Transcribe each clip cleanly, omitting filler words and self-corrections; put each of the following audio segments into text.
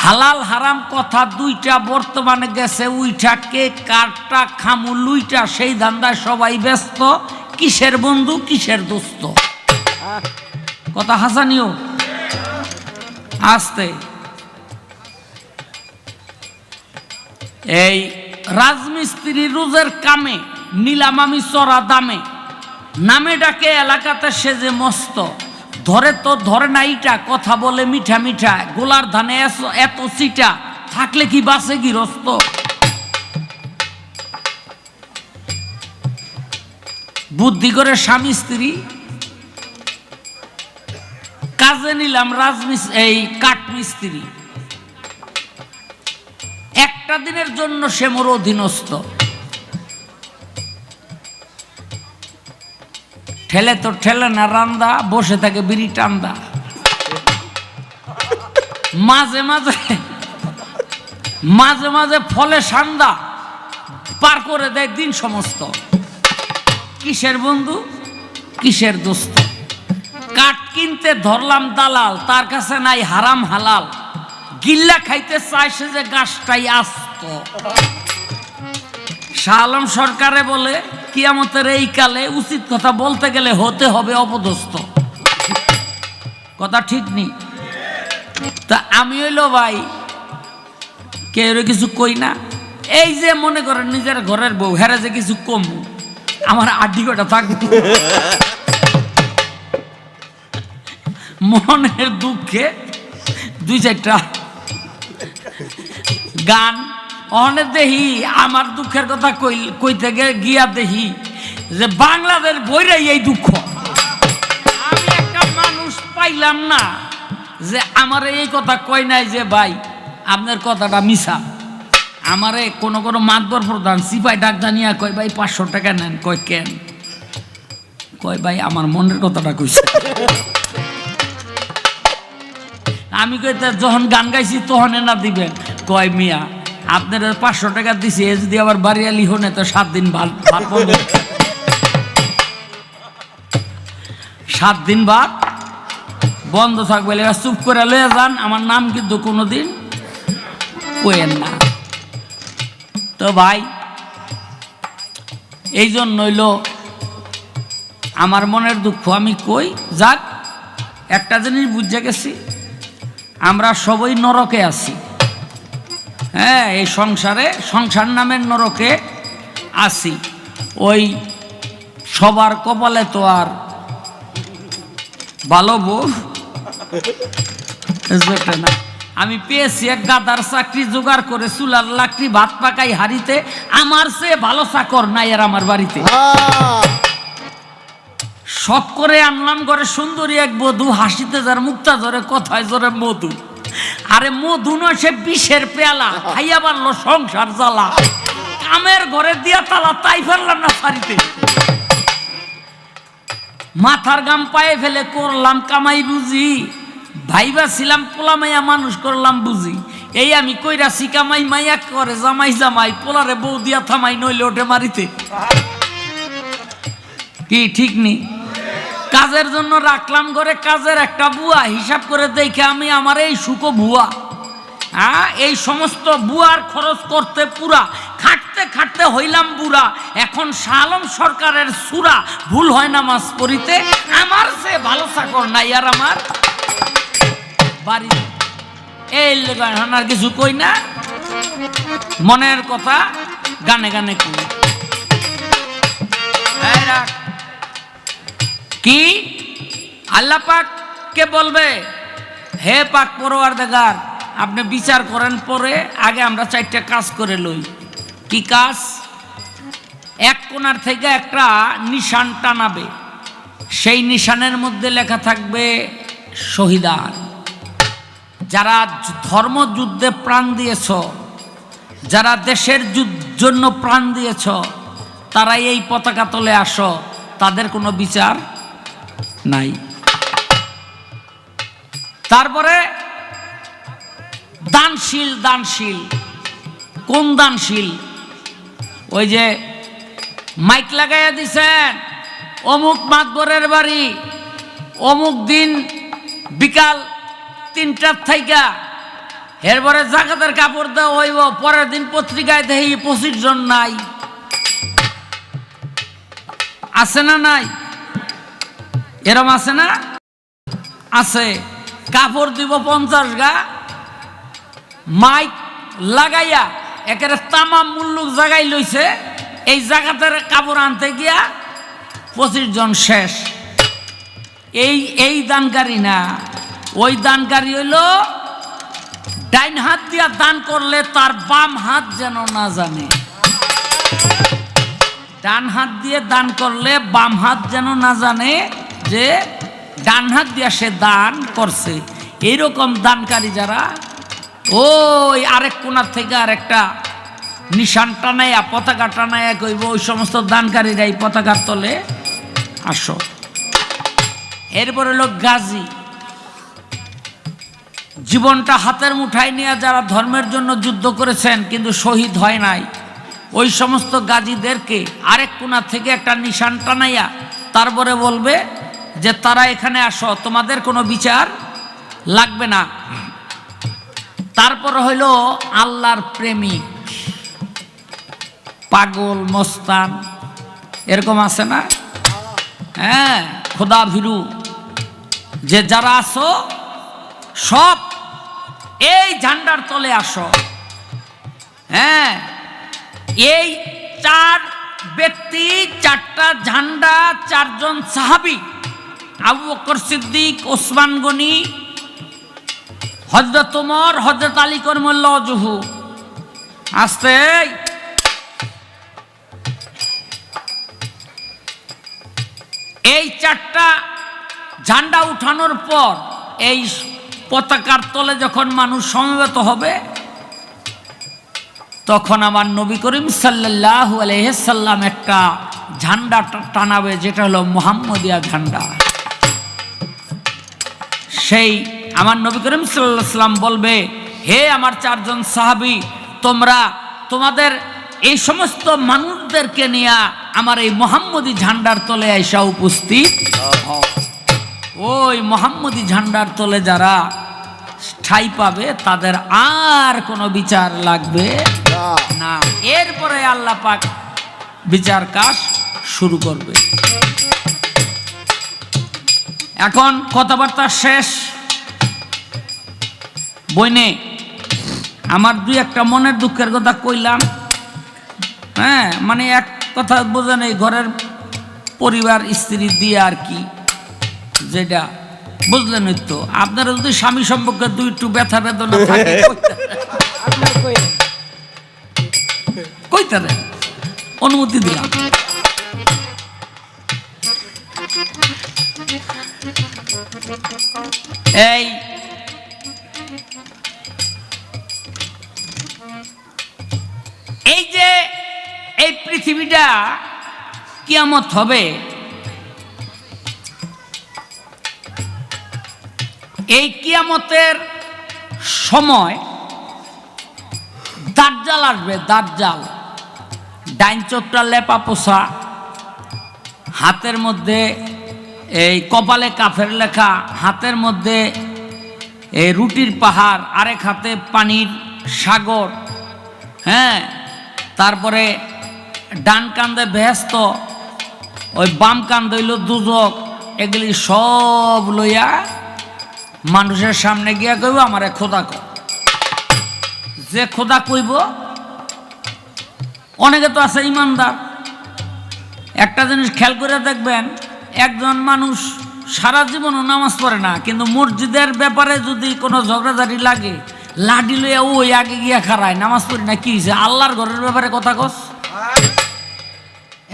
হালাল হারাম কথা দুইটা বর্তমানে গেছে, উইটা কে কারটা খামু লুইটা সেই ধান্দায় সবাই ব্যস্ত। কিসের বন্ধু কিসের দোস্ত, কথা হাসানিও আসতে। এই রাজমিস্ত্রি রোজের কামে নিলাম আমি চড়া দামে, নামে ডাকে এলাকাতে সে যে মস্ত, ধরে তো ধরে না ইটা, কথা বলে মিঠা মিঠা, গোলার ধানে এত চিটা, থাকলে কি বাসে গৃহস্থ। বুদ্ধি করে স্বামী স্ত্রী কাজে নিলাম এই কাঠমিস্ত্রি, একটা দিনের জন্য সে মোর অধীনস্থ। ঠেলে তো ঠেলে না রান্দা, বসে থাকে বিড়ি টান্দা, মাঝে মাঝে মাঝে মাঝে ফলে সান্দা, পার করে দেয় দিন সমস্ত। কিসের বন্ধু কিসের দোস্ত, কাঠ কিনতে ধরলাম দালাল, তার কাছে নাই হারাম হালাল, গিল্লা খাইতে চায় সে যে গাছটাই আস্ত। শাহ আলম সরকারে বলে কিয়ামতের এই কালে উচিত কথা বলতে গেলে হতে হবে অপদস্থ, কথা ঠিক নেই। তা আমি হইল ভাই কেউ কিছু কই না, এই যে মনে করেন নিজের ঘরের বউ, হেরে যে কিছু কম আমার আড্ডি কটা থাকবে, মনের দুঃখে দুই চারটা গান অনেক দেহি, আমার দুঃখের কথা কইতে গিয়া দেহি যে বাংলাদেশ বইরাই এই দুঃখ। আমি একটা মানুষ পাইলাম না যে আমার এই কথা কয় নাই যে ভাই আপনার কথাটা মিছা। আমারে কোনো কোনো মাতবর প্রধান সিপাই ডাক জানিয়া কয় ভাই 500 টাকা নেন, কয় কেন, কয় ভাই আমার মনের কথাটা কইছে। আমি কই যখন গান গাইছি তখন না দিবেন, কয় মিয়া আপনার 500 টাকা দিছি, এ যদি আবার বাড়িয়ালি হনে তো 7 দিন ভাত বন্ধ, 7 দিন ভাত বন্ধ থাকবে। চুপ করে লয়ে যান, আমার নাম কিন্তু কোনোদিন কইেন না। তো ভাই এই জন্য হইল আমার মনের দুঃখ আমি কই। যাক, একটা জিনিস বুঝে গেছি, আমরা সবাই নরকে আছি। হ্যাঁ, এই সংসারে সংসার নামের নরকে আছি। ওই সবার কপালে তো আর ভালো বউ না। আমি পেয়েছি এক গাদার চাকরি জোগাড় করে, চুলার লাকড়ি ভাত পাকাই হাড়িতে, আমার চেয়ে ভালো চাকর নাই আর আমার বাড়িতে। শখ করে আনলাম ঘরে সুন্দরী এক বধূ, হাসিতে যার মুক্তা ধরে কথায় জোরে মধু। আরে মধু নয়, সে বিষের পেয়ালা, খাইয়া পারলো সংসার জ্বালা, কামের ঘরে দিয়া তালা, তাই ফেললাম না ফাড়িতে। মাথার গাম পায়ে ফেলে করলাম কামাই রুজি, ভাইবা ছিলাম পোলা মাইয়া মানুষ করলাম বুঝি। এই আমি কইরাছি কামাই, মাইয়া করে জামাই জামাই, পোলারে বউ দিয়া থামাই, নইলে ওঠে মারিতে। কি ঠিক নেই? কাজের জন্য রাখলাম ঘরে কাজের একটা বুয়া, হিসাব করে দেখে আমি আমার এই সুখো ভুয়া। হ্যাঁ, এই সমস্ত বুয়ার খরচ করতে পুরা, খাটতে খাটতে হইলাম বুড়া। এখন শাহ আলম সরকারের সুরা, ভুল হয় নামাজ পড়িতে, আমার সে ভালো চাকর নাই আর আমার বাড়ি। এই আর কিছু কই না, মনের কথা গানে গানে কই। কি আল্লাহ পাক কে বলবে, হে পাক পরওয়ারদিগার, আপনি বিচার করেন পরে, আগে আমরা 4টা কাজ করে লই। কি কাজ? এক কোণার থেকে একটা নিশান টানাবে, সেই নিশানের মধ্যে লেখা থাকবে শহীদান। যারা ধর্মযুদ্ধে প্রাণ দিয়েছ, যারা দেশের জন্য প্রাণ দিয়েছ, তারা এই পতাকা তলে আসো, তাদের কোনো বিচার নাই। তারপরে দানশীল, দানশীল কোন দানশীল? ওই যে মাইক লাগাইয়া দিছেন, অমুক মাতবরের বাড়ি অমুক দিন বিকাল 3টার থেকে এরপরে জাকাতের কাপড় দেওয়া হইব, পরের দিন পত্রিকায় দেখি 25 জন নাই। আছে না নাই? এরম আছে না? আছে। কাপড় দিব 50 গা, মাইক লাগাইয়া একেবারে তামাম মুল্লুক জাগাই লইছে, এই জাকাতের কাপড় আনতে গিয়া 25 জন শেষ। এই দানকারী না, ওই দানকারী হইল ডাইন হাত দিয়া দান করলে তার বাম হাত যেন না জানে, ডান হাত দিয়ে দান করলে বাম হাত যেন না জানে যে ডান হাত দিয়া সে দান করছে। এইরকম দানকারী যারা, ওই আরেক কোনার থেকে আরেকটা নিশান টানাইয়া পতাকা টানাইয়া কইব, ওই সমস্ত দানকারীরা এই পতাকার তলে আসো। এরপরে লোক গাজী, জীবনটা হাতের মুঠায় নিয়ে যারা ধর্মের জন্য যুদ্ধ করেছেন কিন্তু শহীদ হয় নাই, ওই সমস্ত গাজীদেরকে আরেক কোণা থেকে একটা নিশান টানাইয়া তারপরে বলবে যে তারা এখানে আসো, তোমাদের কোনো বিচার লাগবে না। তারপর হইল আল্লাহর প্রেমিক, পাগল মস্তান, এরকম আছে না? হ্যাঁ, খোদা ভীরু, যে যারা আসো সব এই ঝান্ডার তলে আসো। হ্যাঁ, এই 4 ব্যক্তি, 4টা ঝান্ডা, 4 জন সাহাবী, আবু বকর সিদ্দিক, ওসমান গনি, হযরত ওমর, হযরত আলী করমুল্লাহ ওয়াজহু। আস্তে, এই 4টা ঝান্ডা উঠানোর পর এই পতাকার তলে যখন মানুষ সমবেত হবে, তখন আমার নবী করিম সাল্লাল্লাহু আলাইহি সাল্লাম একটা ঝান্ডা টানাবে, যেটা হলো মুহাম্মদিয়া ঝান্ডা। সেই আমার নবী করিম সাল্লাল্লাহু আলাইহি সাল্লাম বলবে, হে আমার 4 জন সাহাবী, তোমরা তোমাদের এই সমস্ত মানুষদেরকে নিয়ে আমার এই মুহাম্মদি ঝান্ডার তলে আইসা উপস্থিত। ওই মুহাম্মদি ঝান্ডার তলে যারা ঠাঁই পাবে তাদের আর কোনো বিচার লাগবে না। এরপরে আল্লাহ পাক বিচার কাজ শুরু করবে। এখন কথাবার্তা শেষ। বইনে আমার 2-1টা মনের দুঃখের কথা কইলাম। হ্যাঁ, মানে এক কথা বোঝেন, এই ঘরের পরিবার স্ত্রী দিয়ে আর কি, যেটা বুঝলেন তো। আপনারা যদি স্বামী সম্পর্কে 2 একটু ব্যথা বেদনা থাকে কইতে দেন, অনুমতি দিলাম। এই যে এই পৃথিবীটা কিয়ামত হবে, এই কিয়ামতের সময় দাজ্জাল আসবে। দাজ্জাল ডাইন চোখটা লেপা পোষা, হাতের মধ্যে এই কপালে কাফের লেখা, হাতের মধ্যে এই রুটির পাহাড়, আরেক হাতে পানির সাগর। হ্যাঁ, তারপরে ডান কান্দে বেহেশত, ওই বাম কান্দে হইল দুজক। এগুলি সব লইয়া মানুষের সামনে গিয়া কইব, আমারে খোদা কর। যে খোদা কইব, অনেকে তো আছে ইমানদার। একটা জিনিস খেয়াল করে দেখবেন, একজন মানুষ সারা জীবনও নামাজ পড়ে না, কিন্তু মসজিদের ব্যাপারে যদি কোনো ঝগড়াঝাটি লাগে, লাঠি লইয়া ওই আগে গিয়া খাড়ায়, নামাজ পড়ি না, কি হয়েছে? আল্লাহর ঘরের ব্যাপারে কথা কস।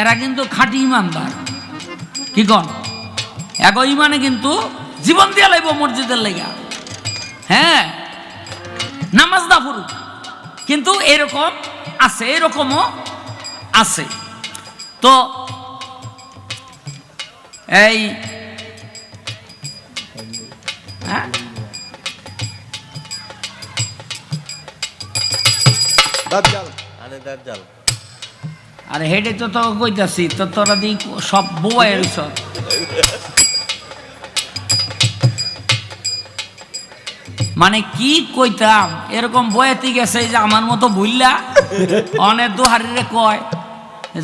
এরা কিন্তু খাঁটি ইমানদার। কি কন? এক ইমানে কিন্তু জীবন দিয়া লাইব মসজিদের লেগা। হ্যাঁ, নামাজ দা ফুরু, কিন্তু এরকম আছে, এরকমও আছে। তো এই হ্যাঁ, আরে হেডে তো তো কইতাছি, তো তোরা দিই সব বউয়ের সব। মানে কি কইতাম, এরকম বয়েতে গেছে যে আমার মতো ভুললা অনেক দুহারিরে কয়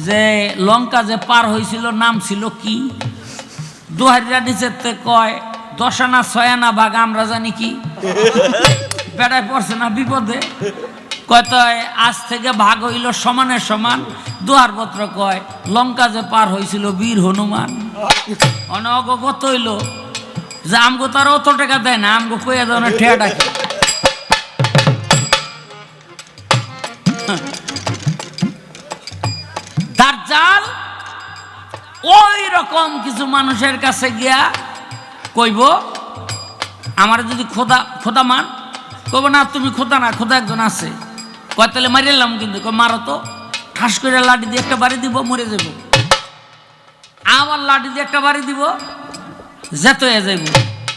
যে লঙ্কা যে পার হয়েছিল নাম ছিল কি, দুহারিরা নিচেতে কয় 10 আনা 6 আনা ভাগ আমরা জানি কি, বেড়ায় পড়ছে না বিপদে, কয় তো আজ থেকে ভাগ হইল সমানের সমান। দুহারপত্র কয় লঙ্কা যে পার হয়েছিল বীর হনুমান। অনগ কত হইল যে আমগো তার অত টাকা দেয় না, আমগো কয়ে ধরনের ঠেয়া ডাকে। দাজ্জাল ওই রকম কিছু মানুষের কাছে গিয়া কইব আমার যদি খোদা মান, কইব না তুমি খোদা না, খোদা একজন আছে। কয় তাহলে মারিলাম, কিন্তু মারো তো, ঠাস করে লাঠি দিয়ে একটা বাড়ি দিব, মরে যাব। আবার লাঠি দিয়ে একটা বাড়ি দিব, যেত হয়ে যাইব।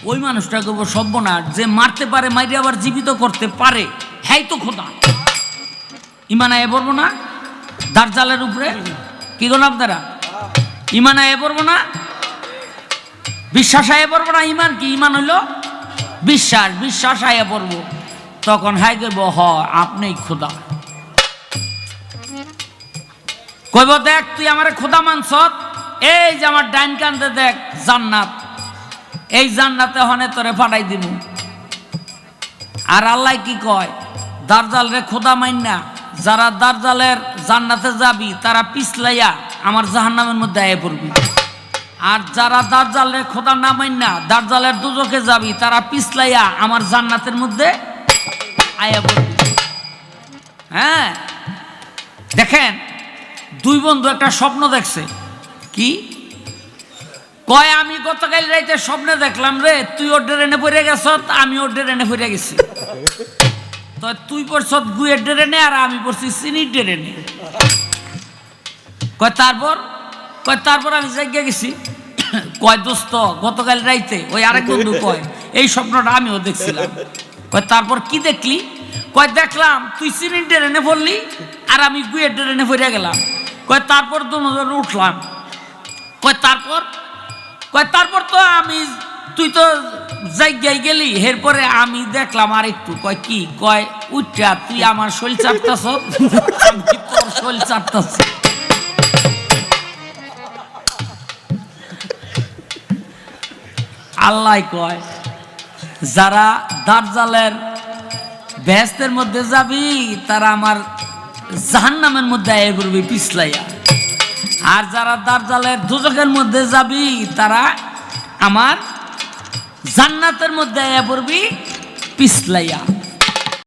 ওই মানুষটা কইব সর্বনাশ, যে মারতে পারে মাইরে আবার জীবিত করতে পারে, হ্যাঁ তো খোদা। ইমান আয়ে পড়বো না দাজ্জালের উপরে? কি গো আপনারা, ইমান আয়ে পড়বো না? বিশ্বাস আয়ে পড়বো না? ইমান কি? ইমান হইল বিশ্বাস, বিশ্বাস আয়ে পড়বো। তখন হাই করবো হ আপনি খোদা। কইব দেখ তুই আমার খোদা মানছ, এই যে আমার ডাইন কান্দে দেখ জান্নাত, এই জান্নাতে হনে তোরে ফাটাই দিব। আর আল্লাহ কি কয়, দাজ্জাল রে খোদা মাইন না, যারা দাজ্জালের জান্নাতে যাবি তারা পিছলাইয়া আমার জাহান্নামের মধ্যে আয়ে পড়বি। আর যারা দাজ্জালের খোদা না মাইন না, দাজ্জালের দুজকে যাবি, তারা পিছলাইয়া আমার জান্নাতের মধ্যে আয়া পড়বি। হ্যাঁ দেখেন, দুই বন্ধু একটা স্বপ্ন দেখছে। কি কয়, আমি গতকাল রাইতে স্বপ্নে দেখলাম রে, তুই ওর ড্রেনে পড়ে গেছ, আমি ওর ড্রেনে পড়ে গেছি। তো তুই পড়ছ গুয়ের ড্রেনে আর আমি পড়ছি চিনির ড্রেনে। কয় তারপর আমি জায়গা গেছি। কয় দোস্ত গতকাল রাইতে ওই আরেক বন্ধু কয় এই স্বপ্নটা আমিও দেখছিলাম। কয় তারপর কি দেখলি? কয় দেখলাম তুই চিনির ড্রেনে পড়লি আর আমি গুয়ের ড্রেনে পড়ে গেলাম। কয় তারপর দুজন উঠলাম। কয় তারপর তো আমি, তুই তো জায়গায় গেলি, এরপরে আমি দেখলাম আর একটু। কয় কি? কয় উঠা তুই আমার শৈল চাটতাছ, আমি তোর শৈল চাটতাছ। আল্লাহ কয় যারা দাজ্জালের বেহেশতের মধ্যে যাবি তারা আমার জাহান্নামের মধ্যে আয়ে পড়বি পিছলাইয়া, আর যারা দাজ্জালের দোজখের মধ্যে যাবি তারা আমার জান্নাতের মধ্যে আয়ে পড়বি পিছলাইয়া।